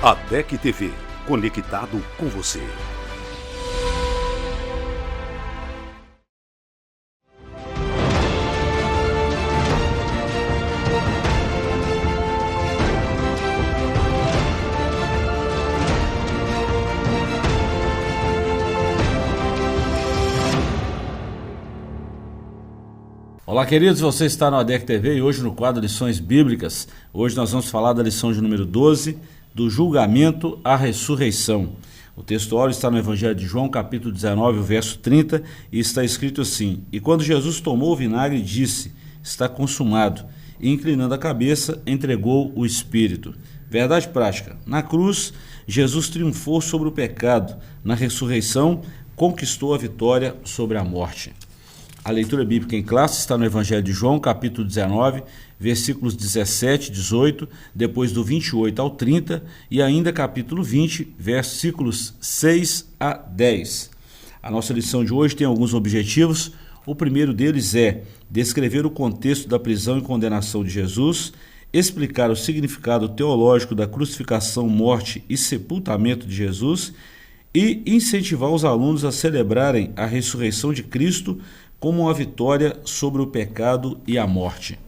ADEC TV, conectado com você. Olá, queridos, você está no ADEC TV e hoje no quadro Lições Bíblicas. Hoje nós vamos falar da lição de número 12, do julgamento à ressurreição. O texto está no Evangelho de João, capítulo 19, o verso 30, e está escrito assim: E quando Jesus tomou o vinagre, disse, está consumado, e inclinando a cabeça, entregou o Espírito. Verdade prática: na cruz, Jesus triunfou sobre o pecado, na ressurreição, conquistou a vitória sobre a morte. A leitura bíblica em classe está no Evangelho de João, capítulo 19, versículos 17, 18, depois do 28 ao 30 e ainda capítulo 20, versículos 6 a 10. A nossa lição de hoje tem alguns objetivos. O primeiro deles é descrever o contexto da prisão e condenação de Jesus, explicar o significado teológico da crucificação, morte e sepultamento de Jesus e incentivar os alunos a celebrarem a ressurreição de Cristo como uma vitória sobre o pecado e a morte.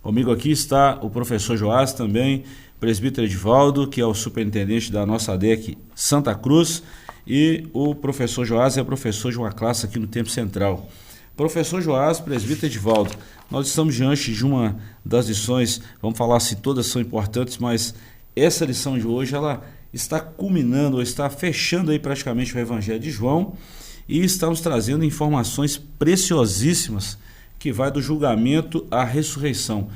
Comigo aqui está o professor Joás, também presbítero Edivaldo, que é o superintendente da nossa ADEC Santa Cruz, e o professor Joás é professor de uma classe aqui no Tempo Central. Professor Joás, presbítero Edivaldo, nós estamos diante de uma das lições, vamos falar assim, todas são importantes, mas essa lição de hoje, ela está culminando, ou está fechando aí praticamente o Evangelho de João, e estamos trazendo informações preciosíssimas que vai do julgamento à ressurreição.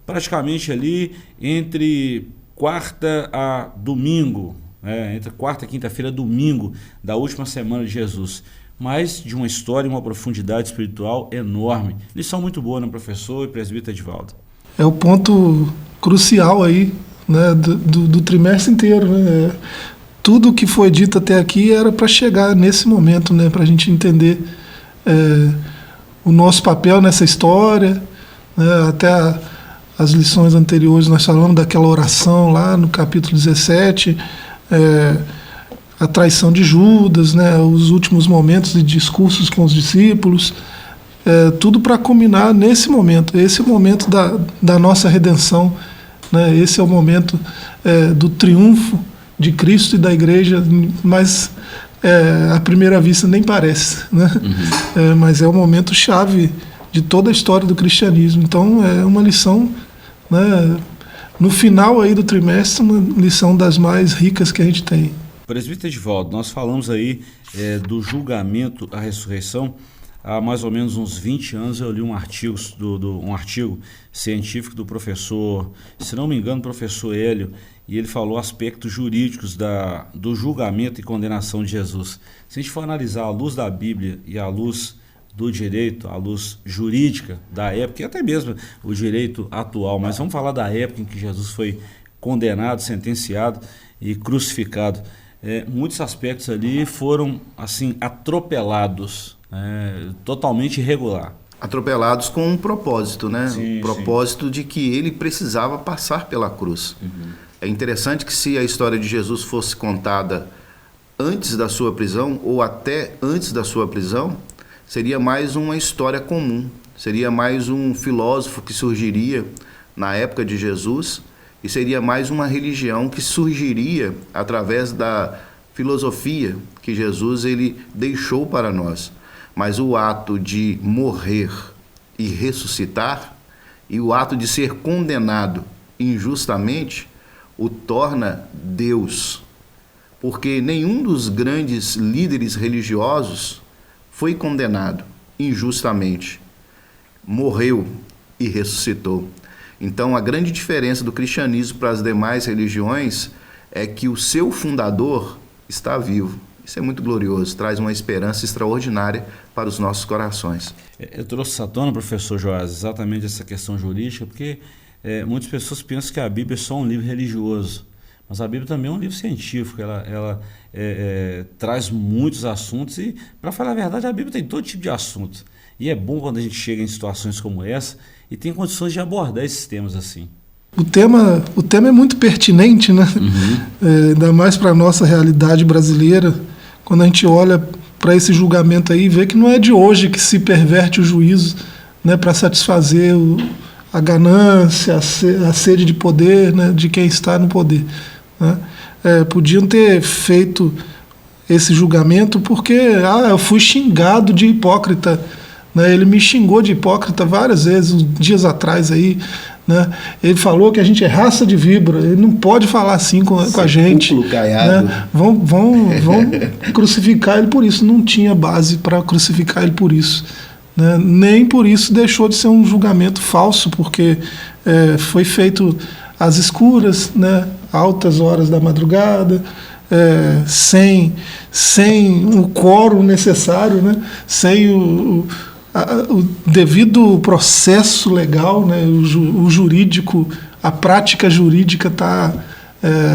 Praticamente ali entre quarta a domingo, entre quarta e quinta-feira, domingo da última semana de Jesus. Mas de uma história e uma profundidade espiritual enorme. Lição muito boa, né, professor e presbítero Edivaldo? É o ponto crucial aí, né, do trimestre inteiro, né? Tudo que foi dito até aqui era para chegar nesse momento, né, para a gente entender o nosso papel nessa história, né, até as lições anteriores nós falamos daquela oração lá no capítulo 17, a traição de Judas, né, os últimos momentos de discursos com os discípulos, tudo para culminar nesse momento. Esse é o momento da nossa redenção, né, esse é o momento do triunfo de Cristo e da igreja, mas à primeira vista nem parece, né? Mas é o momento chave de toda a história do cristianismo. Então é uma lição, né, no final aí do trimestre, uma lição das mais ricas que a gente tem. Presbítero Edivaldo, nós falamos aí do julgamento à ressurreição. Há mais ou menos uns 20 anos eu li um artigo científico do professor, se não me engano, professor Hélio, e ele falou aspectos jurídicos do julgamento e condenação de Jesus. Se a gente for analisar à luz da Bíblia e à luz do direito, à luz jurídica da época, e até mesmo o direito atual, mas vamos falar da época em que Jesus foi condenado, sentenciado e crucificado. Muitos aspectos ali foram assim atropelados, totalmente irregular. Atropelados com um propósito, né? Sim, o propósito de que ele precisava passar pela cruz. É interessante que se a história de Jesus fosse contada antes da sua prisão ou até antes da sua prisão, seria mais uma história comum, seria mais um filósofo que surgiria na época de Jesus e seria mais uma religião que surgiria através da filosofia que Jesus ele deixou para nós. Mas o ato de morrer e ressuscitar e o ato de ser condenado injustamente o torna Deus, porque nenhum dos grandes líderes religiosos foi condenado injustamente, morreu e ressuscitou. Então a grande diferença do cristianismo para as demais religiões é que o seu fundador está vivo. Isso é muito glorioso, traz uma esperança extraordinária para os nossos corações. Eu trouxe à tona, professor Joás, exatamente essa questão jurídica, porque muitas pessoas pensam que a Bíblia é só um livro religioso, mas a Bíblia também é um livro científico, ela traz muitos assuntos e, para falar a verdade, a Bíblia tem todo tipo de assunto. E é bom quando a gente chega em situações como essa e tem condições de abordar esses temas assim. O tema é muito pertinente, né? Ainda mais para a nossa realidade brasileira, quando a gente olha para esse julgamento aí, vê que não é de hoje que se perverte o juízo, né, para satisfazer a ganância, a sede de poder, né, de quem está no poder, né? Podiam ter feito esse julgamento porque eu fui xingado de hipócrita, né? Ele me xingou de hipócrita várias vezes, uns dias atrás aí, né? Ele falou que a gente é raça de víbora, ele não pode falar assim com a gente, né? Vão crucificar ele por isso. Não tinha base para crucificar ele por isso, né? Nem por isso deixou de ser um julgamento falso, porque foi feito às escuras, né? Altas horas da madrugada, sem o quórum necessário, né? Sem o devido processo legal, né? O jurídico, a prática jurídica está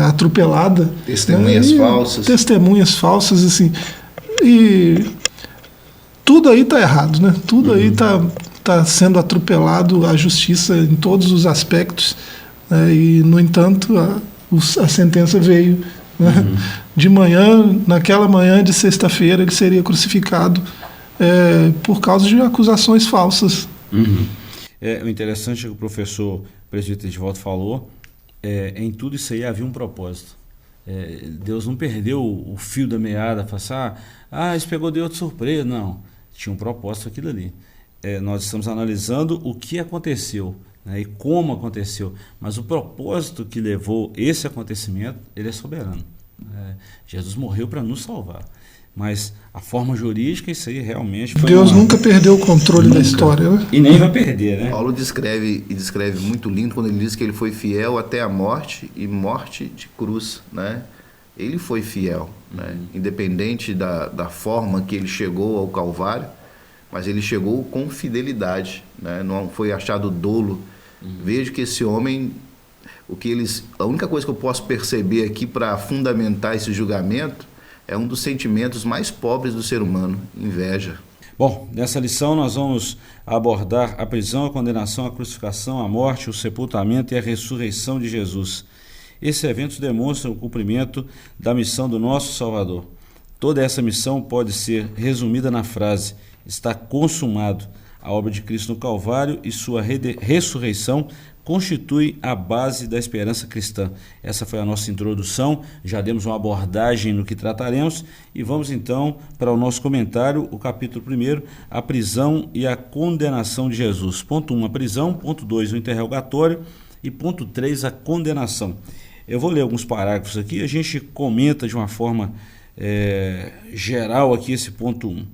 atropelada. Testemunhas falsas. Testemunhas falsas, assim. E tudo aí está errado, né? Tudo aí está sendo atropelado, a justiça em todos os aspectos, né? E, no entanto, a sentença veio, né? De manhã, naquela manhã de sexta-feira, ele seria crucificado por causa de acusações falsas. O interessante é que o professor presbítero Edivaldo falou, em tudo isso aí havia um propósito. Deus não perdeu o fio da meada, falou assim, isso pegou Deus de surpresa. Não, tinha um propósito aquilo ali. Nós estamos analisando o que aconteceu, né, e como aconteceu, mas o propósito que levou esse acontecimento, ele é soberano. Jesus morreu para nos salvar, mas a forma jurídica, isso aí realmente foi Deus nunca perdeu o controle da história, né? E nem vai perder, né? Paulo descreve muito lindo quando ele diz que ele foi fiel até a morte, e morte de cruz, né? Ele foi fiel, né? Independente da forma que ele chegou ao Calvário, mas ele chegou com fidelidade, né? Não foi achado dolo. Vejo que esse homem, a única coisa que eu posso perceber aqui para fundamentar esse julgamento é um dos sentimentos mais pobres do ser humano, inveja. Bom, nessa lição nós vamos abordar a prisão, a condenação, a crucificação, a morte, o sepultamento e a ressurreição de Jesus. Esses eventos demonstram o cumprimento da missão do nosso Salvador. Toda essa missão pode ser resumida na frase: está consumado. A obra de Cristo no Calvário e sua ressurreição constitui a base da esperança cristã. Essa foi a nossa introdução, já demos uma abordagem no que trataremos e vamos então para o nosso comentário, o capítulo 1, a prisão e a condenação de Jesus. Ponto 1, a prisão, ponto 2, o interrogatório e ponto 3, a condenação. Eu vou ler alguns parágrafos aqui, a gente comenta de uma forma geral aqui esse ponto 1.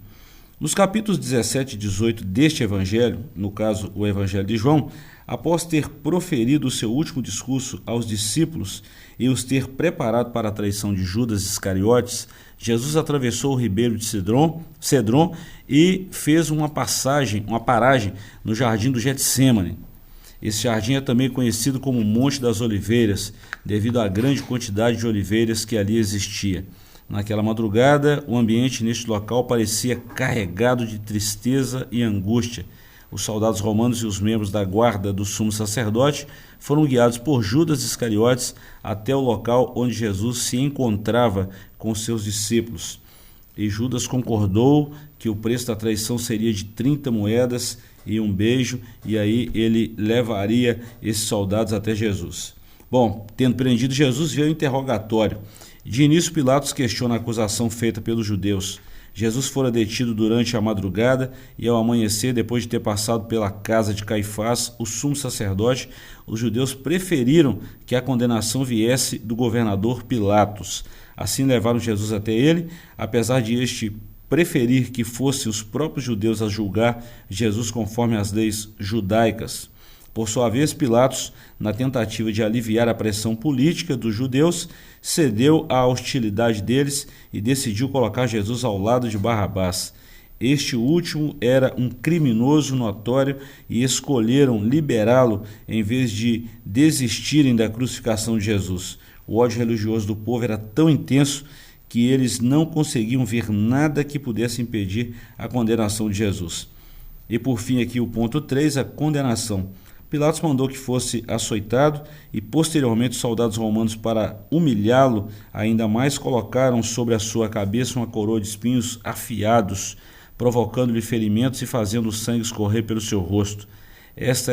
Nos capítulos 17 e 18 deste evangelho, no caso o evangelho de João, após ter proferido o seu último discurso aos discípulos e os ter preparado para a traição de Judas Iscariotes, Jesus atravessou o ribeiro de Cedron e fez uma paragem no jardim do Getsêmani. Esse jardim é também conhecido como Monte das Oliveiras, devido à grande quantidade de oliveiras que ali existia. Naquela madrugada, o ambiente neste local parecia carregado de tristeza e angústia. Os soldados romanos e os membros da guarda do sumo sacerdote foram guiados por Judas Iscariotes até o local onde Jesus se encontrava com seus discípulos. E Judas concordou que o preço da traição seria de 30 moedas e um beijo, e aí ele levaria esses soldados até Jesus. Bom, tendo prendido Jesus, veio o interrogatório. De início, Pilatos questiona a acusação feita pelos judeus. Jesus fora detido durante a madrugada e, ao amanhecer, depois de ter passado pela casa de Caifás, o sumo sacerdote, os judeus preferiram que a condenação viesse do governador Pilatos. Assim levaram Jesus até ele, apesar de este preferir que fossem os próprios judeus a julgar Jesus conforme as leis judaicas. Por sua vez, Pilatos, na tentativa de aliviar a pressão política dos judeus, cedeu à hostilidade deles e decidiu colocar Jesus ao lado de Barrabás. Este último era um criminoso notório e escolheram liberá-lo em vez de desistirem da crucificação de Jesus. O ódio religioso do povo era tão intenso que eles não conseguiam ver nada que pudesse impedir a condenação de Jesus. E por fim aqui o ponto 3, a condenação. Pilatos mandou que fosse açoitado e posteriormente os soldados romanos, para humilhá-lo ainda mais, colocaram sobre a sua cabeça uma coroa de espinhos afiados, provocando-lhe ferimentos e fazendo o sangue escorrer pelo seu rosto. Esta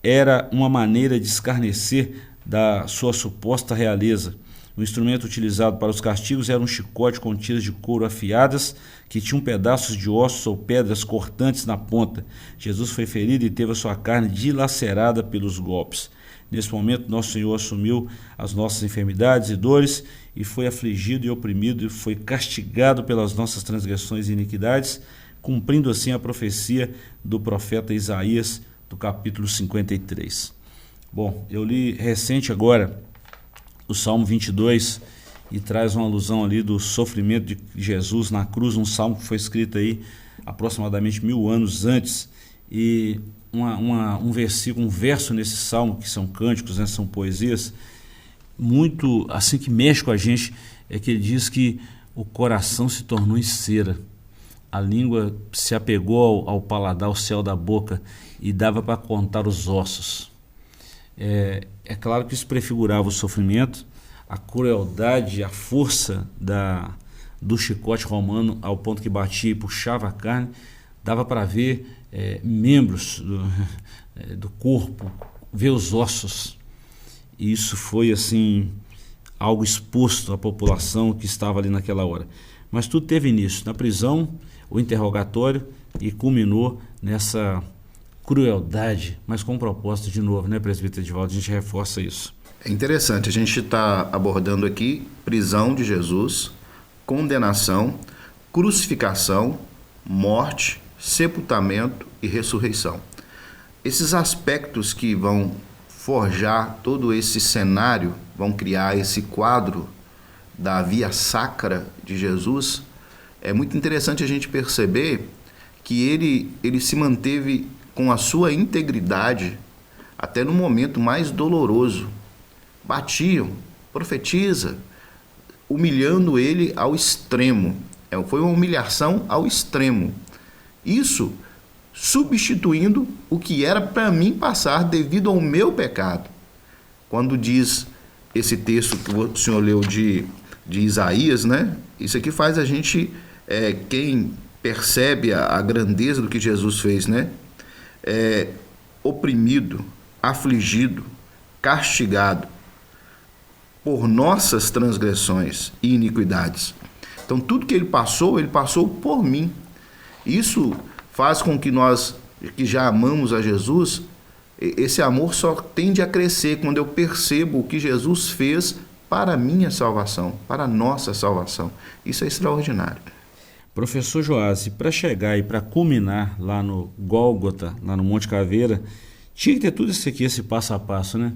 era uma maneira de escarnecer da sua suposta realeza. O instrumento utilizado para os castigos era um chicote com tiras de couro afiadas que tinham pedaços de ossos ou pedras cortantes na ponta. Jesus foi ferido e teve a sua carne dilacerada pelos golpes. Nesse momento, nosso Senhor assumiu as nossas enfermidades e dores e foi afligido e oprimido e foi castigado pelas nossas transgressões e iniquidades, cumprindo assim a profecia do profeta Isaías, do capítulo 53. Bom, eu li recente agora o Salmo 22 e traz uma alusão ali do sofrimento de Jesus na cruz, um salmo que foi escrito aí aproximadamente 1000 anos antes, e um verso nesse salmo, que são cânticos, né, são poesias, muito assim que mexe com a gente, é que ele diz que o coração se tornou em cera, a língua se apegou ao paladar, ao céu da boca, e dava para contar os ossos. É claro que isso prefigurava o sofrimento, a crueldade, a força do chicote romano, ao ponto que batia e puxava a carne. Dava para ver membros do corpo, ver os ossos. E isso foi assim algo exposto à população que estava ali naquela hora. Mas tudo teve início na prisão, o interrogatório, e culminou nessa crueldade, mas com propósito de novo, né, presbítero Edivaldo? A gente reforça isso. É interessante, a gente está abordando aqui prisão de Jesus, condenação, crucificação, morte, sepultamento e ressurreição. Esses aspectos que vão forjar todo esse cenário, vão criar esse quadro da via sacra de Jesus, é muito interessante a gente perceber que ele se manteve com a sua integridade até no momento mais doloroso. Batiam, profetiza, humilhando ele ao extremo. Foi uma humilhação ao extremo. Isso substituindo o que era para mim passar devido ao meu pecado. Quando diz esse texto que o senhor leu de Isaías, né? Isso aqui faz a gente, quem percebe a grandeza do que Jesus fez, né? Oprimido, afligido, castigado por nossas transgressões e iniquidades. Então tudo que ele passou por mim. Isso faz com que nós, que já amamos a Jesus, esse amor só tende a crescer quando eu percebo o que Jesus fez para a minha salvação, para a nossa salvação. Isso é extraordinário. Professor Joás, para chegar e para culminar lá no Gólgota, lá no Monte Caveira, tinha que ter tudo isso aqui, esse passo a passo, né?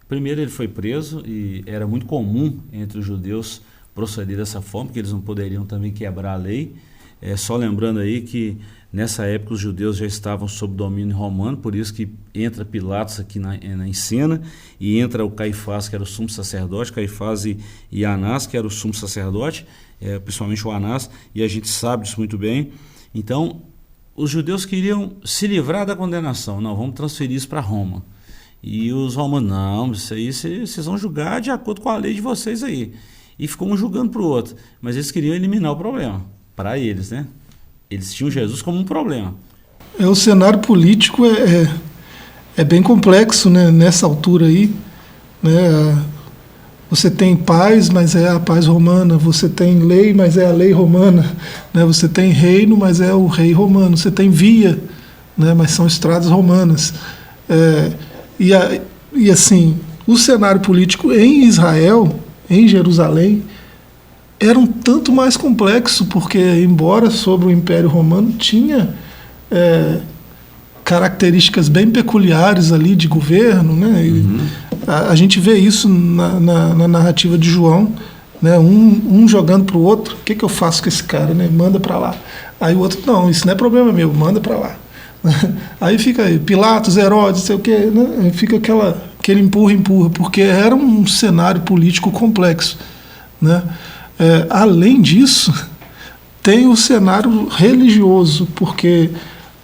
Primeiro ele foi preso e era muito comum entre os judeus proceder dessa forma, porque eles não poderiam também quebrar a lei. Só lembrando aí que nessa época os judeus já estavam sob domínio romano, por isso que entra Pilatos aqui em cena, e entra o Caifás, que era o sumo sacerdote, Caifás e Anás, que era o sumo sacerdote, principalmente o Anás, e a gente sabe disso muito bem. Então, os judeus queriam se livrar da condenação. Não, vamos transferir isso para Roma. E os romanos, não, isso aí vocês vão julgar de acordo com a lei de vocês aí. E ficou um julgando para o outro. Mas eles queriam eliminar o problema, para eles, né? Eles tinham Jesus como um problema. O cenário político é bem complexo, né, nessa altura aí, né? Você tem paz, mas é a paz romana. Você tem lei, mas é a lei romana, né? Você tem reino, mas é o rei romano. Você tem via, né? Mas são estradas romanas. E assim, o cenário político em Israel, em Jerusalém, era um tanto mais complexo, porque embora sobre o Império Romano tinha características bem peculiares ali de governo, né? A gente vê isso na narrativa de João, né? Um jogando para o outro, o que eu faço com esse cara, né? Manda para lá. Aí o outro, não, isso não é problema meu, manda para lá. Aí fica aí, Pilatos, Herodes, sei o quê, né? Aí fica aquele empurra, porque era um cenário político complexo, né? Além disso, tem o cenário religioso, porque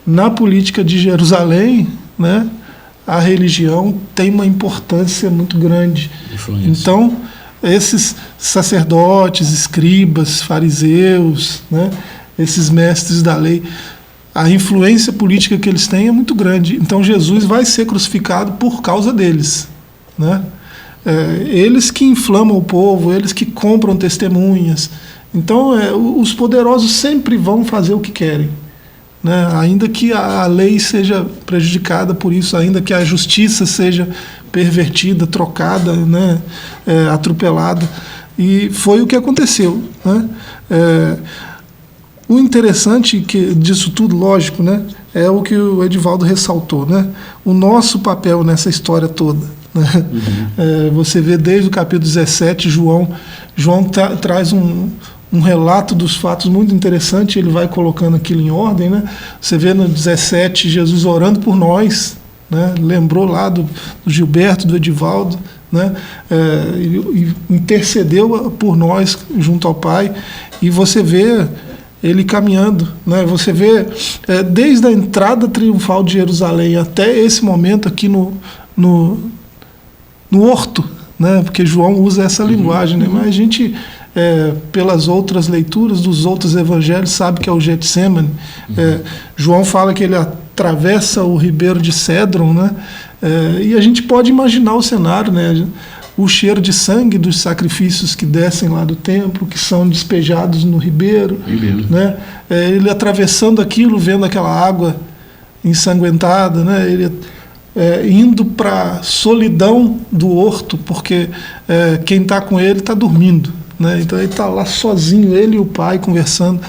na política de Jerusalém, né, a religião tem uma importância muito grande. Influência. Então, esses sacerdotes, escribas, fariseus, né, esses mestres da lei, a influência política que eles têm é muito grande. Então Jesus vai ser crucificado por causa deles, né? Eles que inflamam o povo, eles que compram testemunhas. Então os poderosos sempre vão fazer o que querem, né? Ainda que a lei seja prejudicada por isso, ainda que a justiça seja pervertida, trocada, né? Atropelada. E foi o que aconteceu, né? O interessante disso tudo, lógico, né, é o que o Edivaldo ressaltou, né? O nosso papel nessa história toda, né? Você vê desde o capítulo 17, João traz um relato dos fatos muito interessante, ele vai colocando aquilo em ordem, né? Você vê no 17 Jesus orando por nós, né? Lembrou lá do Gilberto, do Edivaldo, né? E intercedeu por nós junto ao Pai, e você vê ele caminhando, né? Você vê desde a entrada triunfal de Jerusalém até esse momento aqui no horto, né? Porque João usa essa linguagem, né? Mas a gente, pelas outras leituras dos outros evangelhos, sabe que é o Getsemane. João fala que ele atravessa o ribeiro de Cédron, né? E a gente pode imaginar o cenário, né? O cheiro de sangue dos sacrifícios que descem lá do templo, que são despejados no ribeiro. Né? Ele atravessando aquilo, vendo aquela água ensanguentada, né? Ele indo para a solidão do horto, porque quem está com ele está dormindo, né? Então ele está lá sozinho, ele e o Pai conversando.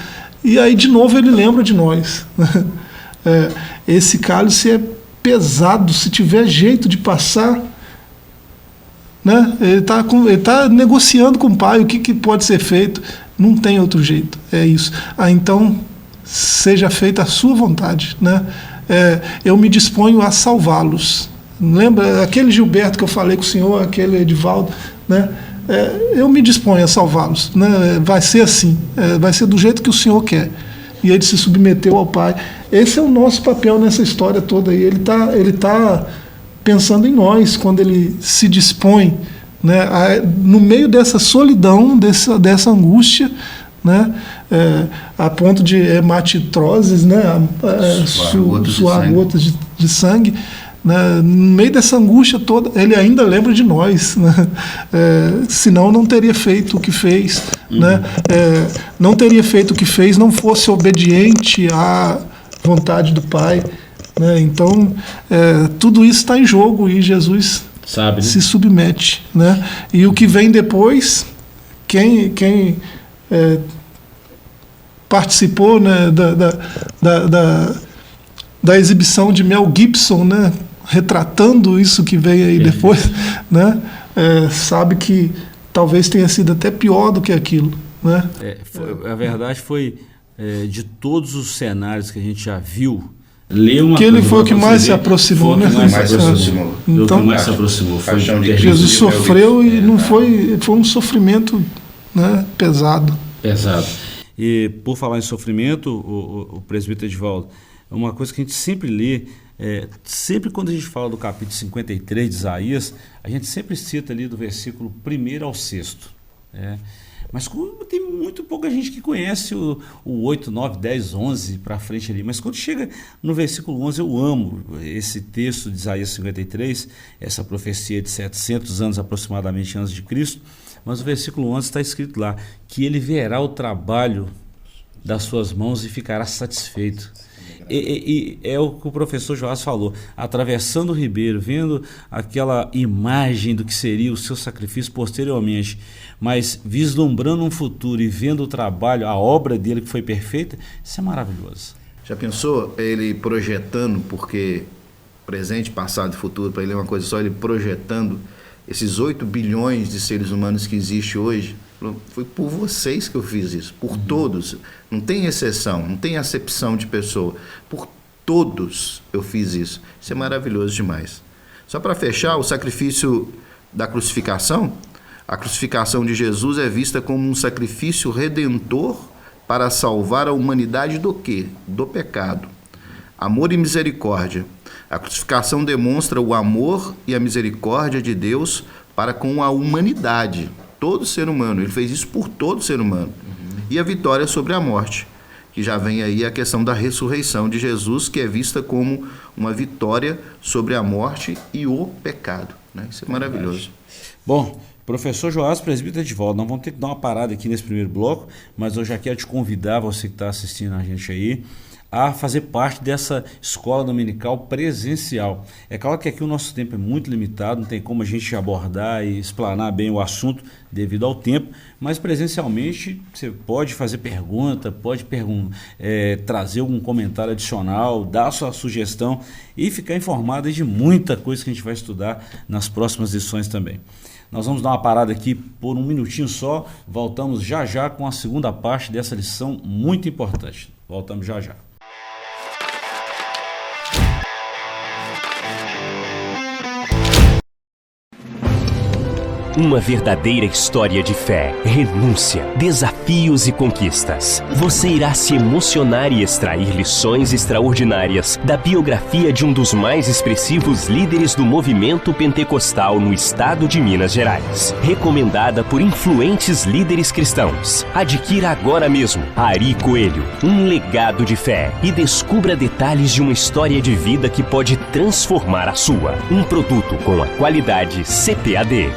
E aí de novo ele lembra de nós, né? Esse cálice é pesado, se tiver jeito de passar, né? Ele está negociando com o Pai o que pode ser feito. Não tem outro jeito, é isso. Então seja feita a sua vontade, né? Eu me disponho a salvá-los. Lembra aquele Gilberto que eu falei com o senhor, aquele Edivaldo, né? Eu me disponho a salvá-los, né? Vai ser assim, vai ser do jeito que o senhor quer. E ele se submeteu ao Pai. Esse é o nosso papel nessa história toda aí. Ele tá pensando em nós quando ele se dispõe, né, no meio dessa solidão, dessa angústia, né, a ponto de hematitroses, né, suar gotas de sangue, né, no meio dessa angústia toda, ele ainda lembra de nós, né, senão não teria feito o que fez, né, não teria feito o que fez, não fosse obediente à vontade do Pai. Então, tudo isso está em jogo e Jesus sabe, né? Se submete, né? E o que vem depois, quem participou, né, da exibição de Mel Gibson, né, retratando isso que veio aí depois, né, sabe que talvez tenha sido até pior do que aquilo, né? A verdade foi, de todos os cenários que a gente já viu, que ele foi o que mais se aproximou, né? Então, mais se aproximou. Jesus sofreu e não foi um sofrimento, né, pesado. E por falar em sofrimento, o presbítero Edivaldo, uma coisa que a gente sempre lê, sempre quando a gente fala do capítulo 53 de Isaías, a gente sempre cita ali do versículo 1 ao 6. Mas tem muito pouca gente que conhece o 8, 9, 10, 11 para frente ali. Mas quando chega no versículo 11, eu amo esse texto de Isaías 53, essa profecia de 700 anos aproximadamente antes de Cristo. Mas o versículo 11 está escrito lá, que ele verá o trabalho das suas mãos e ficará satisfeito. E é o que o professor Joás falou, atravessando o ribeiro, vendo aquela imagem do que seria o seu sacrifício posteriormente, mas vislumbrando um futuro e vendo o trabalho, a obra dele que foi perfeita, isso é maravilhoso. Já pensou ele projetando, porque presente, passado e futuro, para ele é uma coisa só, ele projetando esses 8 bilhões de seres humanos que existem hoje? Foi por vocês que eu fiz isso, por todos, não tem exceção, não tem acepção de pessoa, por todos eu fiz isso. Isso é maravilhoso demais. Só para fechar, o sacrifício da crucificação, a crucificação de Jesus é vista como um sacrifício redentor para salvar a humanidade do quê? Do pecado. Amor e misericórdia. A crucificação demonstra o amor e a misericórdia de Deus para com a humanidade, todo ser humano. Ele fez isso por todo ser humano. E a vitória sobre a morte, que já vem aí a questão da ressurreição de Jesus, que é vista como uma vitória sobre a morte e o pecado, né? Isso é maravilhoso. Bom, professor Joás, presbítero Edivaldo, nós vamos ter que dar uma parada aqui nesse primeiro bloco, mas eu já quero te convidar, você que está assistindo a gente aí, a fazer parte dessa escola dominical presencial. É claro que aqui o nosso tempo é muito limitado, não tem como a gente abordar e explanar bem o assunto devido ao tempo, mas presencialmente você pode fazer pergunta, pode trazer algum comentário adicional, dar a sua sugestão e ficar informado de muita coisa que a gente vai estudar nas próximas lições também. Nós vamos dar uma parada aqui por um minutinho só, voltamos já já com a segunda parte dessa lição muito importante. Voltamos já já. Uma verdadeira história de fé, renúncia, desafios e conquistas. Você irá se emocionar e extrair lições extraordinárias da biografia de um dos mais expressivos líderes do movimento pentecostal no estado de Minas Gerais. Recomendada por influentes líderes cristãos. Adquira agora mesmo Ari Coelho, um legado de fé, e descubra detalhes de uma história de vida que pode transformar a sua. Um produto com a qualidade CPAD.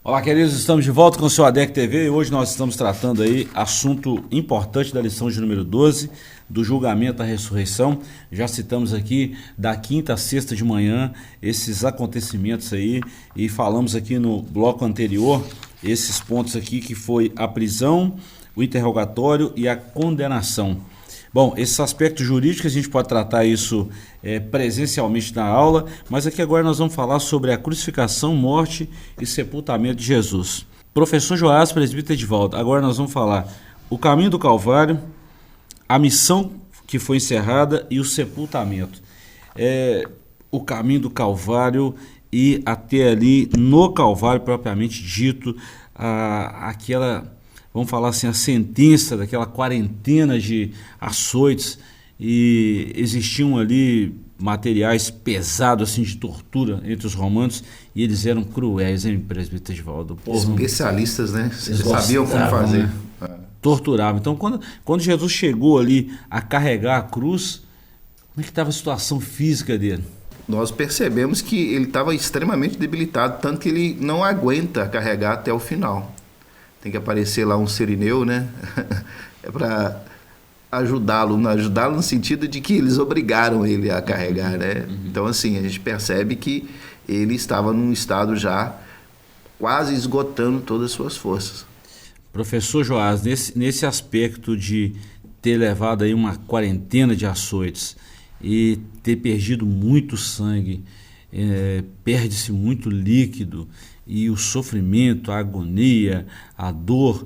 Olá, queridos, estamos de volta com o seu ADEC TV e hoje nós estamos tratando aí assunto importante da lição de número 12, do julgamento à ressurreição. Já citamos aqui da quinta a sexta de manhã esses acontecimentos aí e falamos aqui no bloco anterior esses pontos aqui que foi a prisão, o interrogatório e a condenação. Bom, esses aspectos jurídicos a gente pode tratar isso presencialmente na aula, mas aqui agora nós vamos falar sobre a crucificação, morte e sepultamento de Jesus. Professor Joás, presbítero Edivaldo, agora nós vamos falar o caminho do Calvário, a missão que foi encerrada e o sepultamento. O caminho do Calvário e até ali no Calvário propriamente dito, aquela, vamos falar assim, a sentença daquela quarentena de açoites, e existiam ali materiais pesados assim, de tortura entre os romanos, e eles eram cruéis, hein, presbítero Edivaldo? Especialistas, né? Eles sabiam como fazer. Né? Torturavam. Então, quando Jesus chegou ali a carregar a cruz, como é que estava a situação física dele? Nós percebemos que ele estava extremamente debilitado, tanto que ele não aguenta carregar até o final. Tem que aparecer lá um sirineu, né? É para ajudá-lo no sentido de que eles obrigaram ele a carregar, né? Então, assim, a gente percebe que ele estava num estado já quase esgotando todas as suas forças. Professor Joás, nesse aspecto de ter levado aí uma quarentena de açoites e ter perdido muito sangue, perde-se muito líquido, e o sofrimento, a agonia, a dor,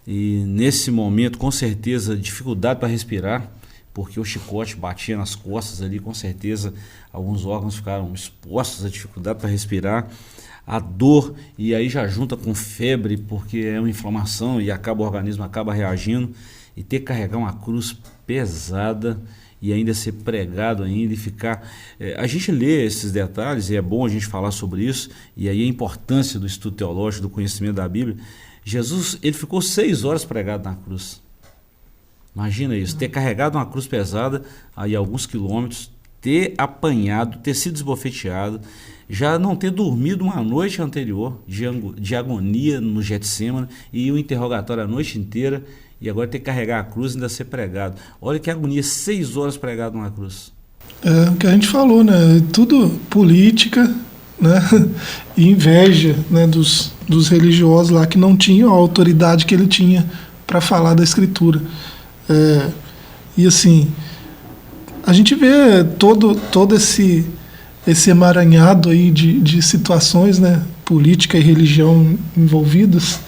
e nesse momento com certeza dificuldade para respirar, porque o chicote batia nas costas ali, com certeza alguns órgãos ficaram expostos à dificuldade para respirar, a dor, e aí já junta com febre, porque é uma inflamação e o organismo acaba reagindo, e ter que carregar uma cruz pesada e ainda ser pregado ainda e ficar... a gente lê esses detalhes e é bom a gente falar sobre isso, e aí a importância do estudo teológico, do conhecimento da Bíblia. Jesus, ele ficou 6 horas pregado na cruz. Imagina isso, ter carregado uma cruz pesada aí alguns quilômetros, ter apanhado, ter sido esbofeteado, já não ter dormido uma noite anterior de agonia no Getsêmani, e o interrogatório a noite inteira, e agora ter que carregar a cruz e ainda ser pregado. Olha que agonia, 6 horas pregado numa cruz. É o que a gente falou, né? Tudo política, né? E inveja, né? dos religiosos lá que não tinham a autoridade que ele tinha para falar da Escritura. E assim, a gente vê todo esse emaranhado aí de situações, né? Política e religião envolvidas,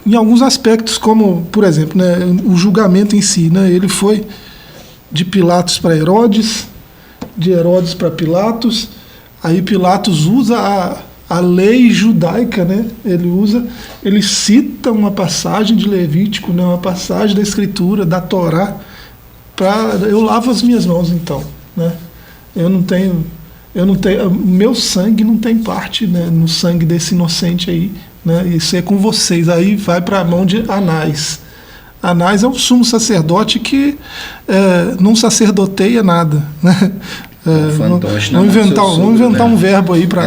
em alguns aspectos, como, por exemplo, né? O julgamento em si, né? Ele foi de Pilatos para Herodes, de Herodes para Pilatos. Aí Pilatos usa a lei judaica, né? Ele cita uma passagem de Levítico, né? Uma passagem da Escritura, da Torá, eu lavo as minhas mãos, então, né? Eu não tenho, meu sangue não tem parte, né, no sangue desse inocente aí, né? Isso é com vocês. Aí vai para a mão de Anás. Anás é um sumo sacerdote que não sacerdoteia nada, né? Vamos inventar um verbo aí para.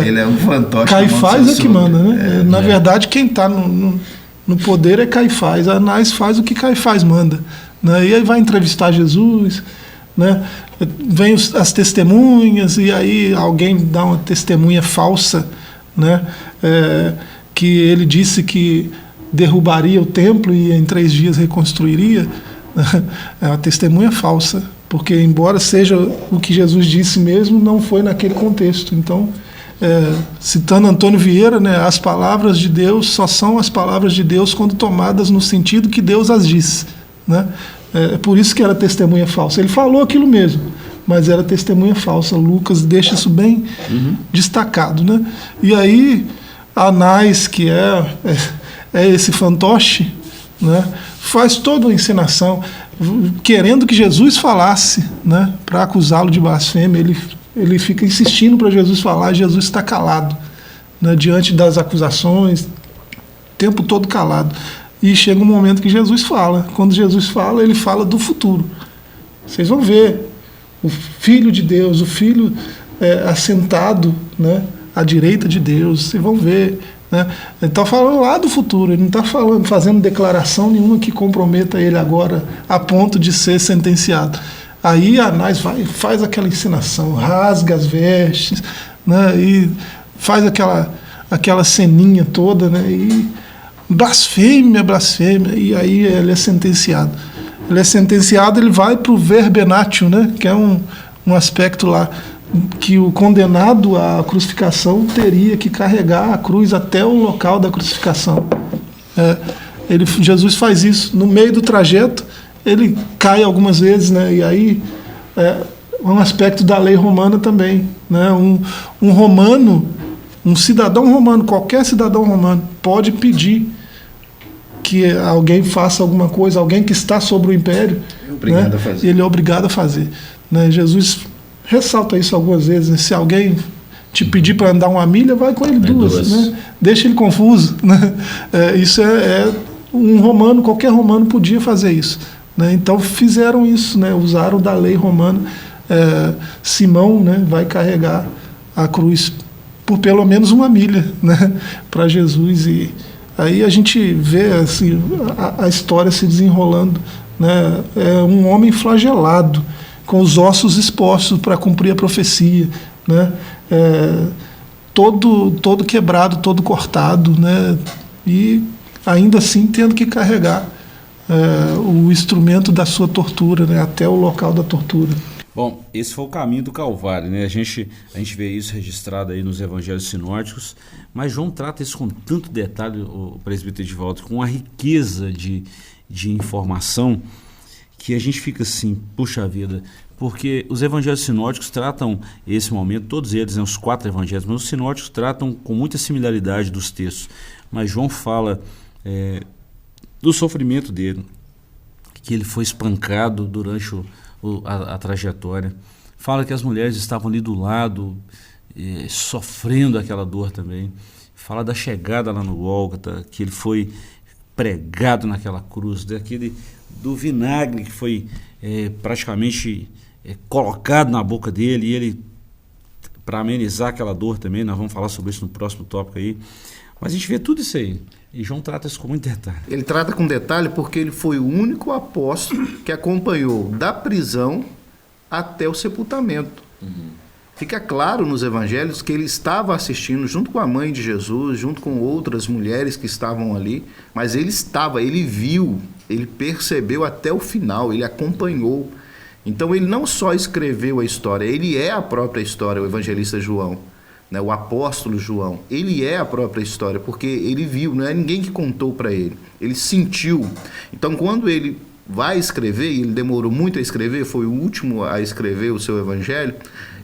Ele é um fantoche. Caifás é que manda, né? Na verdade, quem está no poder é Caifás. Anás faz o que Caifás manda, né? E aí vai entrevistar Jesus, né? Vem as testemunhas, e aí alguém dá uma testemunha falsa, né? Que ele disse que derrubaria o templo e em 3 dias reconstruiria. É uma testemunha falsa, porque embora seja o que Jesus disse mesmo, não foi naquele contexto. Então, citando Antônio Vieira, né, as palavras de Deus só são as palavras de Deus quando tomadas no sentido que Deus as disse, né? É por isso que era testemunha falsa. Ele falou aquilo mesmo, mas era testemunha falsa. Lucas deixa isso bem destacado, né? E aí Anás, que é esse fantoche, né, faz toda uma encenação querendo que Jesus falasse, né, para acusá-lo de blasfêmia. Ele fica insistindo para Jesus falar, e Jesus está calado, né, diante das acusações, o tempo todo calado. E chega um momento que Jesus fala. Quando Jesus fala, ele fala do futuro. Vocês vão ver o Filho de Deus, o Filho assentado, né, à direita de Deus. Vocês vão ver, né? Ele está falando lá do futuro. Ele não está fazendo declaração nenhuma que comprometa ele agora a ponto de ser sentenciado. Aí Anás faz aquela encenação, rasga as vestes, né, e faz aquela ceninha toda, né, e blasfêmia, e aí ele é sentenciado. Ele vai para o verbenatio, né, que é um aspecto lá que o condenado à crucificação teria que carregar a cruz até o local da crucificação. Jesus faz isso. No meio do trajeto, ele cai algumas vezes, né, e aí um aspecto da lei romana também, né, um romano, um cidadão romano, qualquer cidadão romano pode pedir que alguém faça alguma coisa, alguém que está sobre o império, né, ele é obrigado a fazer, né? Jesus ressalta isso algumas vezes, né? Se alguém te pedir para andar 1 milha, vai com ele 2, né? Deixa ele confuso, né? Isso um romano, qualquer romano podia fazer isso, né? Então fizeram isso, né? Usaram da lei romana. Simão, né, vai carregar a cruz por pelo menos 1 milha, né, para Jesus. E aí a gente vê assim, a história se desenrolando, né? É um homem flagelado, com os ossos expostos para cumprir a profecia, né? Todo quebrado, todo cortado, né? E ainda assim tendo que carregar o instrumento da sua tortura, né, até o local da tortura. Bom, esse foi o caminho do Calvário, né? A gente vê isso registrado aí nos evangelhos sinóticos, mas João trata isso com tanto detalhe, o presbítero Edivaldo, com uma riqueza de informação, que a gente fica assim, puxa vida, porque os evangelhos sinóticos tratam esse momento, todos eles, né, os 4 evangelhos, mas os sinóticos tratam com muita similaridade dos textos, mas João fala do sofrimento dele, que ele foi espancado durante a trajetória, fala que as mulheres estavam ali do lado, sofrendo aquela dor também, fala da chegada lá no Gólgota, que ele foi pregado naquela cruz, do vinagre que foi praticamente colocado na boca dele, e ele, para amenizar aquela dor também, nós vamos falar sobre isso no próximo tópico aí, mas a gente vê tudo isso aí, E João trata isso com muito detalhe. Ele trata com detalhe porque ele foi o único apóstolo que acompanhou da prisão até o sepultamento. Fica claro nos evangelhos que ele estava assistindo junto com a mãe de Jesus, junto com outras mulheres que estavam ali, mas ele viu, ele percebeu até o final, ele acompanhou. Então ele não só escreveu a história, ele é a própria história, o evangelista João, né, o apóstolo João. Ele é a própria história, porque ele viu, não é ninguém que contou para ele, ele sentiu. Então quando ele vai escrever, e ele demorou muito a escrever, foi o último a escrever o seu evangelho,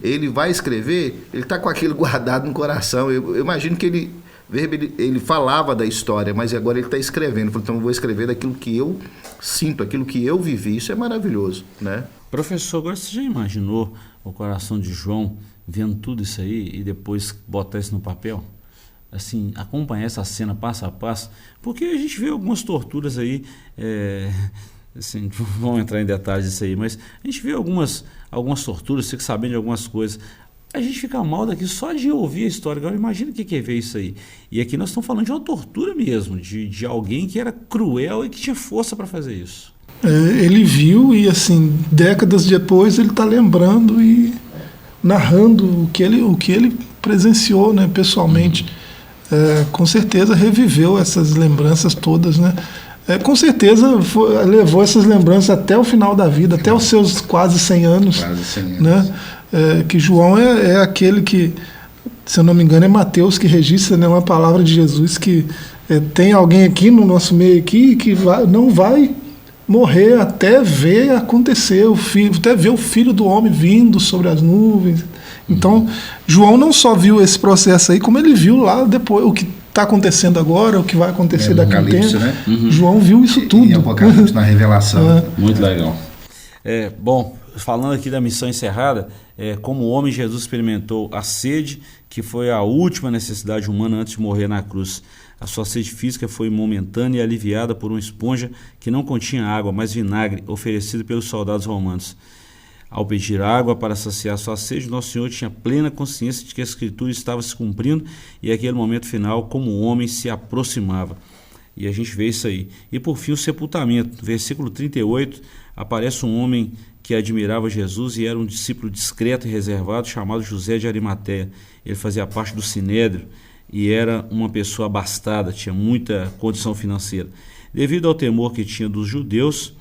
ele vai escrever, ele está com aquilo guardado no coração. Eu imagino que ele falava da história, mas agora ele está escrevendo. Então eu vou escrever daquilo que eu sinto, aquilo que eu vivi. Isso é maravilhoso, né? Professor, agora você já imaginou o coração de João vendo tudo isso aí e depois botar isso no papel? Assim, acompanhar essa cena passo a passo, porque a gente vê algumas torturas aí, assim, vamos entrar em detalhes disso aí, mas a gente vê algumas torturas, fica sabendo de algumas coisas. A gente fica mal daqui só de ouvir a história. Agora imagina o que é ver isso aí. E aqui nós estamos falando de uma tortura mesmo, de alguém que era cruel e que tinha força para fazer isso. Ele viu e, assim, décadas depois ele está lembrando e narrando o que ele presenciou, né, pessoalmente. Com certeza reviveu essas lembranças todas, né? Com certeza levou essas lembranças até o final da vida, até os seus quase 100 anos. Quase 100 anos. Né? Que João é aquele que, se eu não me engano, é Mateus que registra, né, uma palavra de Jesus que tem alguém aqui no nosso meio aqui que não vai morrer até ver acontecer, até ver o Filho do Homem vindo sobre as nuvens. Então, João não só viu esse processo aí, como ele viu lá depois o que está acontecendo agora, o que vai acontecer daqui a um tempo. Né? João viu isso tudo. Em Apocalipse, na Revelação. Muito legal. Bom, falando aqui da missão encerrada, como homem, Jesus experimentou a sede, que foi a última necessidade humana antes de morrer na cruz. A sua sede física foi momentânea e aliviada por uma esponja que não continha água, mas vinagre, oferecido pelos soldados romanos. Ao pedir água para saciar sua sede, Nosso Senhor tinha plena consciência de que a Escritura estava se cumprindo e aquele momento final, como o homem, se aproximava. E a gente vê isso aí. E por fim o sepultamento. No versículo 38 aparece um homem que admirava Jesus e era um discípulo discreto e reservado chamado José de Arimateia. Ele fazia parte do Sinédrio e era uma pessoa abastada, tinha muita condição financeira. Devido ao temor que tinha dos judeus,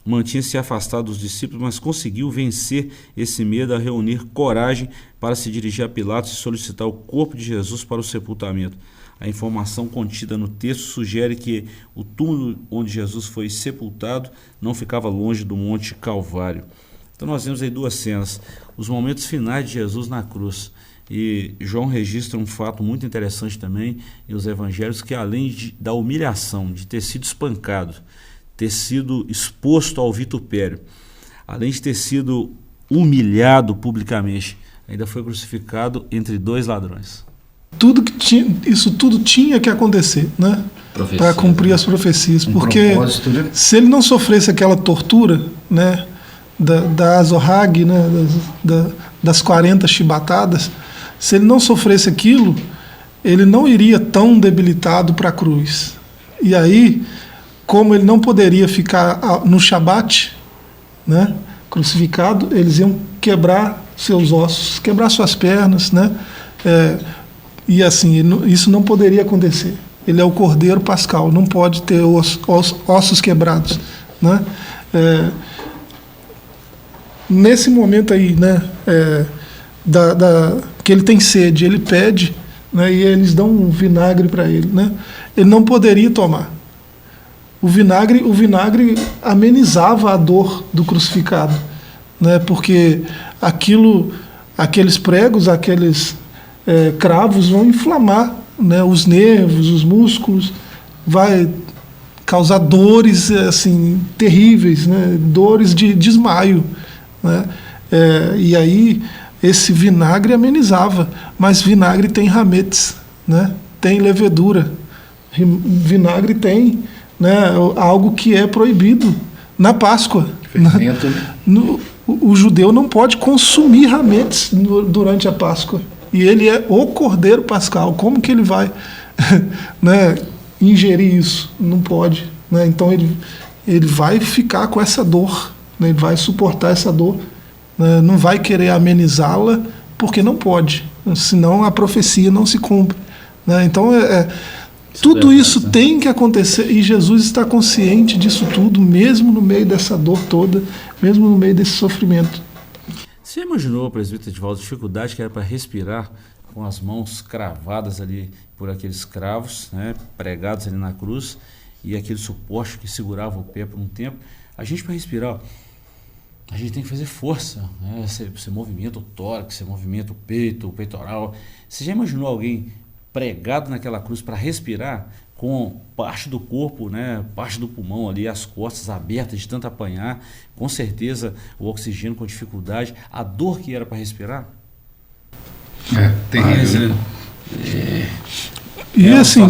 mantinha-se afastado dos discípulos, mas conseguiu vencer esse medo a reunir coragem para se dirigir a Pilatos e solicitar o corpo de Jesus para o sepultamento. A informação contida no texto sugere que o túmulo onde Jesus foi sepultado não ficava longe do Monte Calvário. Então nós vemos aí duas cenas, os momentos finais de Jesus na cruz. E João registra um fato muito interessante também em os evangelhos, que além da humilhação, de ter sido espancado, ter sido exposto ao vitupério, além de ter sido humilhado publicamente, ainda foi crucificado entre dois ladrões. Isso tudo tinha que acontecer, né? Para cumprir as profecias, porque se ele não sofresse aquela tortura, né, da azorrague, né, das 40 chibatadas, se ele não sofresse aquilo, ele não iria tão debilitado para a cruz. E aí, como ele não poderia ficar no Shabat, né, crucificado, eles iam quebrar seus ossos, quebrar suas pernas, né? E assim, isso não poderia acontecer. Ele é o Cordeiro Pascal, não pode ter ossos quebrados, né? Nesse momento aí, né, que ele tem sede, ele pede, né, e eles dão um vinagre para ele, né? Ele não poderia tomar. O vinagre amenizava a dor do crucificado, né? Porque aqueles pregos, aqueles cravos vão inflamar, né, os nervos, os músculos, vai causar dores assim terríveis, né, dores de desmaio, né? E aí esse vinagre amenizava, mas vinagre tem hametz, né, tem levedura, vinagre tem, né, algo que é proibido na Páscoa. Fermento. O judeu não pode consumir hametz durante a Páscoa. E ele é o Cordeiro Pascal. Como que ele vai, né, ingerir isso, não pode, né? Então ele vai ficar com essa dor, né? Ele vai suportar essa dor, né? Não vai querer amenizá-la porque não pode, senão a profecia não se cumpre, né? Então tudo isso tem que acontecer e Jesus está consciente disso tudo, mesmo no meio dessa dor toda, mesmo no meio desse sofrimento. Você imaginou, presbítero Edivaldo, a dificuldade que era para respirar com as mãos cravadas ali por aqueles cravos, né, pregados ali na cruz, e aquele suporte que segurava o pé por um tempo? A gente, para respirar, a gente tem que fazer força, né? Você movimenta o tórax, você movimenta o peito, o peitoral. Você já imaginou alguém pregado naquela cruz para respirar com parte do corpo, né, parte do pulmão ali, as costas abertas de tanto apanhar, com certeza o oxigênio com dificuldade, a dor que era para respirar? Terrível. E assim,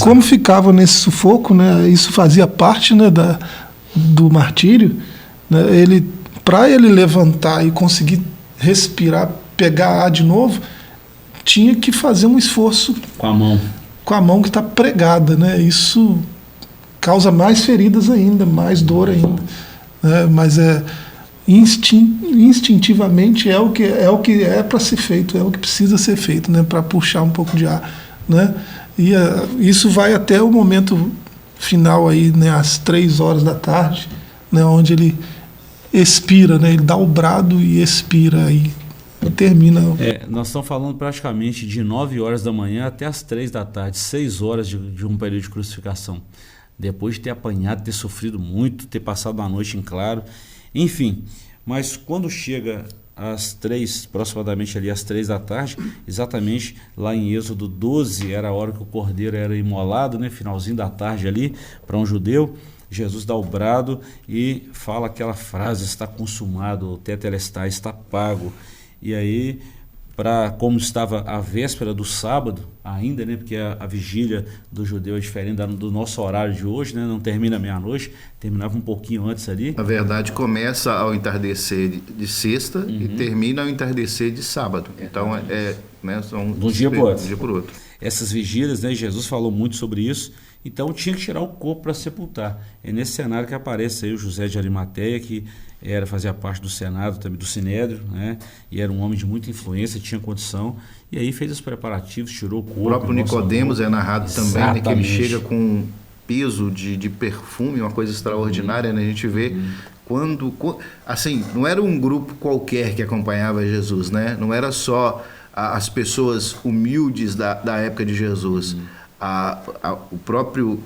como ficava nesse sufoco, né, isso fazia parte, né, do martírio, né, para ele levantar e conseguir respirar, pegar ar de novo, tinha que fazer um esforço com a mão que está pregada, né? Isso causa mais feridas ainda, mais dor ainda, né? Mas instintivamente é o que é para ser feito, é o que precisa ser feito, né? Para puxar um pouco de ar, né? E isso vai até o momento final aí, né? Às 3 horas da tarde, né? Onde ele expira, né? Ele dá o brado e expira aí. Termina. Nós estamos falando praticamente de 9 horas da manhã até as 3 da tarde, 6 horas de um período de crucificação. Depois de ter apanhado, ter sofrido muito, ter passado uma noite em claro, enfim. Mas quando chega às 3, aproximadamente ali às 3 da tarde, exatamente lá em Êxodo 12, era a hora que o cordeiro era imolado, né? Finalzinho da tarde ali, para um judeu. Jesus dá o brado e fala aquela frase: está consumado, o tetelestai, está pago. E aí, como estava a véspera do sábado ainda, né, porque a vigília do judeu é diferente do nosso horário de hoje, né, não termina meia-noite, terminava um pouquinho antes ali. Na verdade, começa ao entardecer de sexta e termina ao entardecer de sábado. Então, né, são de um dia para o outro. Essas vigílias, né, Jesus falou muito sobre isso, então tinha que tirar o corpo para sepultar. É nesse cenário que aparece aí o José de Arimateia, que fazia parte do Senado, também do Sinédrio, né? E era um homem de muita influência, tinha condição, e aí fez os preparativos, tirou o corpo. O próprio Nicodemos é narrado também, né, que ele chega com um peso de perfume, uma coisa extraordinária, né? A gente vê assim, não era um grupo qualquer que acompanhava Jesus, né? Não era só as pessoas humildes da época de Jesus, o próprio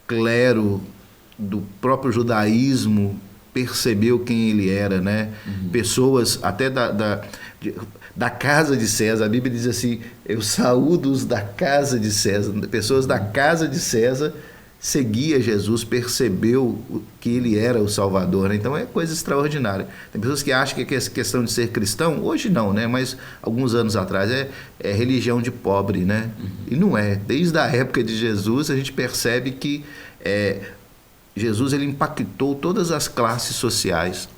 clero do próprio judaísmo percebeu quem ele era, né? Pessoas até da casa de César, a Bíblia diz assim: eu saúdo os da casa de César. Pessoas da casa de César seguia Jesus, percebeu que ele era o Salvador, né? Então é coisa extraordinária. Tem pessoas que acham que essa questão de ser cristão, hoje não, né? Mas alguns anos atrás é religião de pobre, né? E não é. Desde a época de Jesus a gente percebe que Jesus ele impactou todas as classes sociais.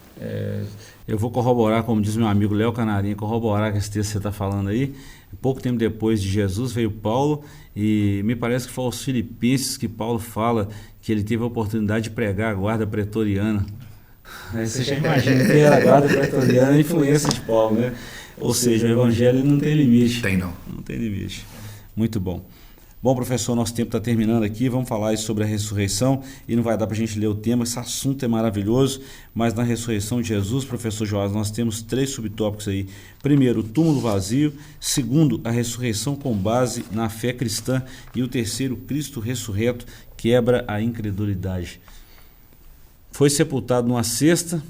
Eu vou corroborar, como diz meu amigo Léo Canarinho, corroborar que esse texto que você está falando aí. Pouco tempo depois de Jesus veio Paulo, e me parece que foi aos Filipenses que Paulo fala que ele teve a oportunidade de pregar a guarda pretoriana. Aí você já imagina que era a guarda pretoriana, a influência de Paulo, né? Ou seja, o evangelho não tem limite. Não tem limite. Muito bom. Bom, professor, nosso tempo está terminando aqui, vamos falar sobre a ressurreição, e não vai dar para a gente ler o tema, esse assunto é maravilhoso, mas na ressurreição de Jesus, professor Joás, nós temos 3 subtópicos aí. Primeiro, o túmulo vazio. Segundo, a ressurreição com base na fé cristã. E o terceiro, Cristo ressurreto, quebra a incredulidade. Foi sepultado numa sexta,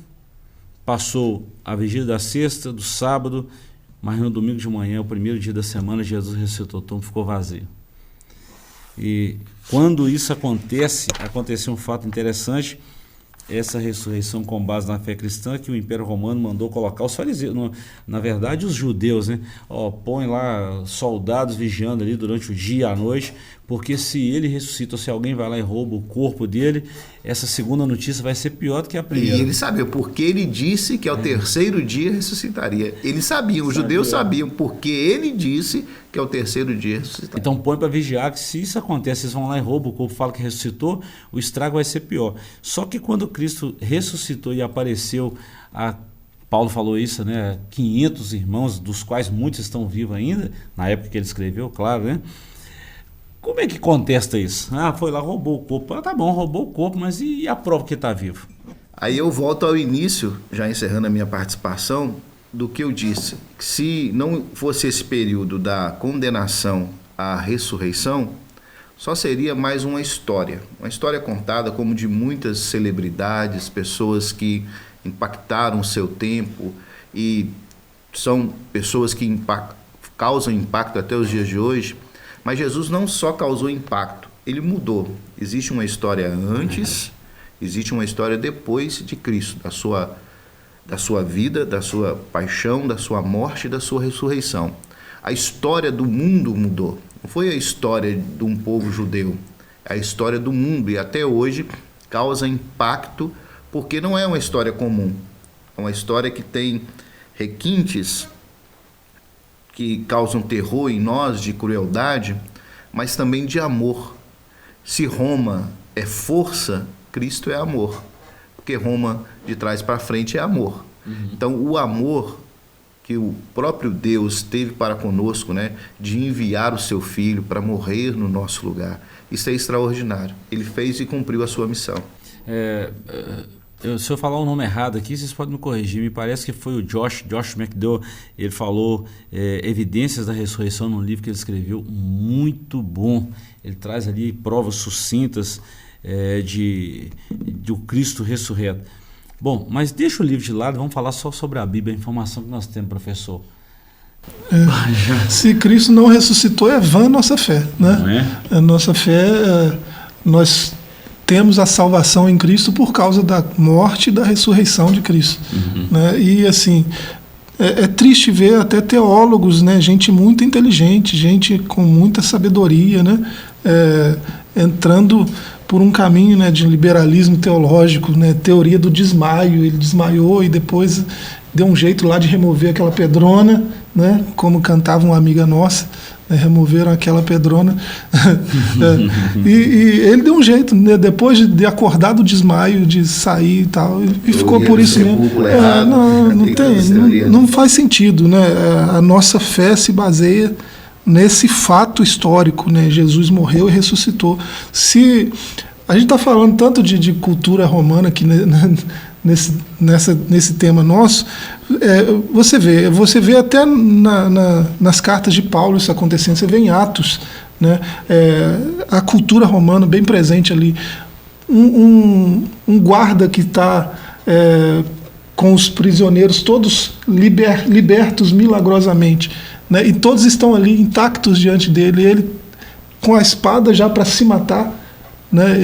passou a vigília da sexta, do sábado, mas no domingo de manhã, o primeiro dia da semana, Jesus ressuscitou, o túmulo ficou vazio. E quando isso aconteceu um fato interessante, essa ressurreição com base na fé cristã, que o Império Romano mandou colocar os fariseus, na verdade os judeus, né? Põe lá soldados vigiando ali durante o dia e a noite, porque se ele ressuscita ou se alguém vai lá e rouba o corpo dele, essa segunda notícia vai ser pior do que a primeira. E ele sabia, porque ele disse que ao terceiro dia ressuscitaria. Eles sabiam, os judeus sabiam, porque ele disse que ao terceiro dia ressuscitaria. Então põe para vigiar que se isso acontece, eles vão lá e roubam o corpo, falam que ressuscitou, o estrago vai ser pior. Só que quando Cristo ressuscitou e apareceu a Paulo falou isso, né? 500 irmãos, dos quais muitos estão vivos ainda, na época que ele escreveu, claro, né? Como é que contesta isso? Foi lá, roubou o corpo. Tá bom, roubou o corpo, mas e a prova que está vivo? Aí eu volto ao início, já encerrando a minha participação, do que eu disse. Se não fosse esse período da condenação à ressurreição, só seria mais uma história contada como de muitas celebridades, pessoas que impactaram o seu tempo e são pessoas que causam impacto até os dias de hoje. Mas Jesus não só causou impacto, ele mudou. Existe uma história antes, existe uma história depois de Cristo, da sua vida, da sua paixão, da sua morte e da sua ressurreição. A história do mundo mudou. Não foi a história de um povo judeu, é a história do mundo, e até hoje causa impacto, porque não é uma história comum. É uma história que tem requintes que causam terror em nós, de crueldade, mas também de amor. Se Roma é força, Cristo é amor, porque Roma de trás para frente é amor. Então o amor que o próprio Deus teve para conosco, né, de enviar o seu Filho para morrer no nosso lugar, isso é extraordinário. Ele fez e cumpriu a sua missão. Se eu falar o nome errado aqui, vocês podem me corrigir. Me parece que foi o Josh McDowell. Ele falou Evidências da Ressurreição, num livro que ele escreveu, muito bom. Ele traz ali provas sucintas do Cristo ressurreto. Bom, mas deixa o livro de lado, vamos falar só sobre a Bíblia, a informação que nós temos, professor. Se Cristo não ressuscitou, é vã a nossa fé, né? Não é? A nossa fé, nós temos a salvação em Cristo por causa da morte e da ressurreição de Cristo. Né? E assim, é triste ver até teólogos, né? Gente muito inteligente, gente com muita sabedoria, né? Entrando por um caminho, né, de liberalismo teológico, né? Teoria do desmaio. Ele desmaiou e depois deu um jeito lá de remover aquela pedrona, né? Como cantava uma amiga nossa, removeram aquela pedrona. E ele deu um jeito, né? Depois de acordar do desmaio, de sair e tal, e ficou por isso mesmo. Não faz sentido, né? A nossa fé se baseia nesse fato histórico, né? Jesus morreu e ressuscitou. Se a gente está falando tanto de cultura romana aqui nesse tema nosso, você vê até nas cartas de Paulo isso acontecendo, você vê em Atos, né? A cultura romana bem presente ali. Um guarda que está com os prisioneiros todos libertos milagrosamente, né? E todos estão ali intactos diante dele, ele com a espada já para se matar, né?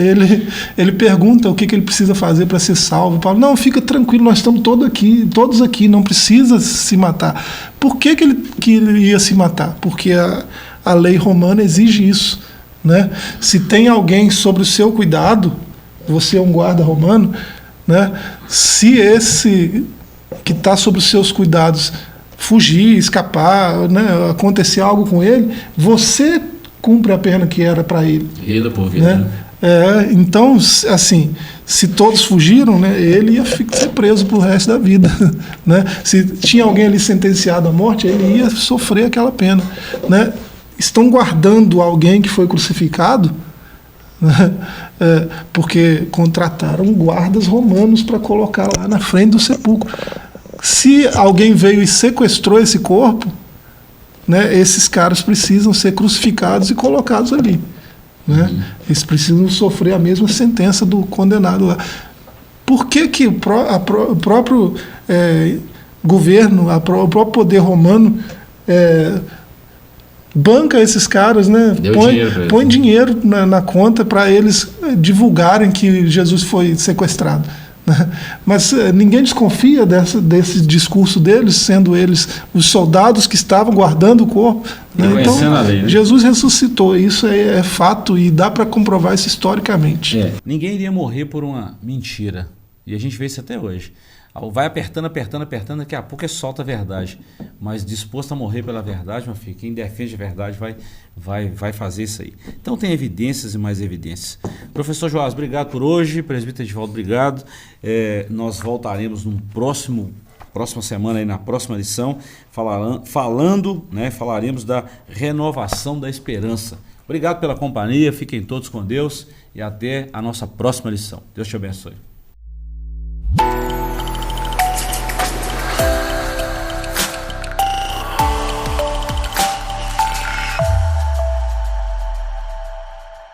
Ele pergunta o que ele precisa fazer para ser salvo. Paulo, não, fica tranquilo, nós estamos todos aqui, não precisa se matar. Por que ele ia se matar? Porque a lei romana exige isso, né? Se tem alguém sob o seu cuidado, você é um guarda romano, né? Se esse que está sob os seus cuidados fugir, escapar, né, acontecer algo com ele, você cumpre a pena que era para ele. Vida por vida, né? Então, assim, se todos fugiram, né, ele ia ser preso pro resto da vida, né? Se tinha alguém ali sentenciado à morte, ele ia sofrer aquela pena, né? Estão guardando alguém que foi crucificado, né, porque contrataram guardas romanos para colocar lá na frente do sepulcro. Se alguém veio e sequestrou esse corpo, né, esses caras precisam ser crucificados e colocados ali, né? Eles precisam sofrer a mesma sentença do condenado lá. Por que o próprio governo, o próprio poder romano banca esses caras, né? Põe dinheiro na conta para eles divulgarem que Jesus foi sequestrado, Mas ninguém desconfia desse discurso deles, sendo eles os soldados que estavam guardando o corpo. Né? Então, a lei, né? Jesus ressuscitou, isso é fato e dá para comprovar isso historicamente. Ninguém iria morrer por uma mentira. E a gente vê isso até hoje. Vai apertando, daqui a pouco solta a verdade. Mas disposto a morrer pela verdade, meu filho, quem defende a verdade vai fazer isso aí. Então tem evidências e mais evidências. Professor Joás, obrigado por hoje. Presbítero Edivaldo, obrigado. Nós voltaremos próxima semana, aí, na próxima lição, falaremos da renovação da esperança. Obrigado pela companhia, fiquem todos com Deus e até a nossa próxima lição. Deus te abençoe.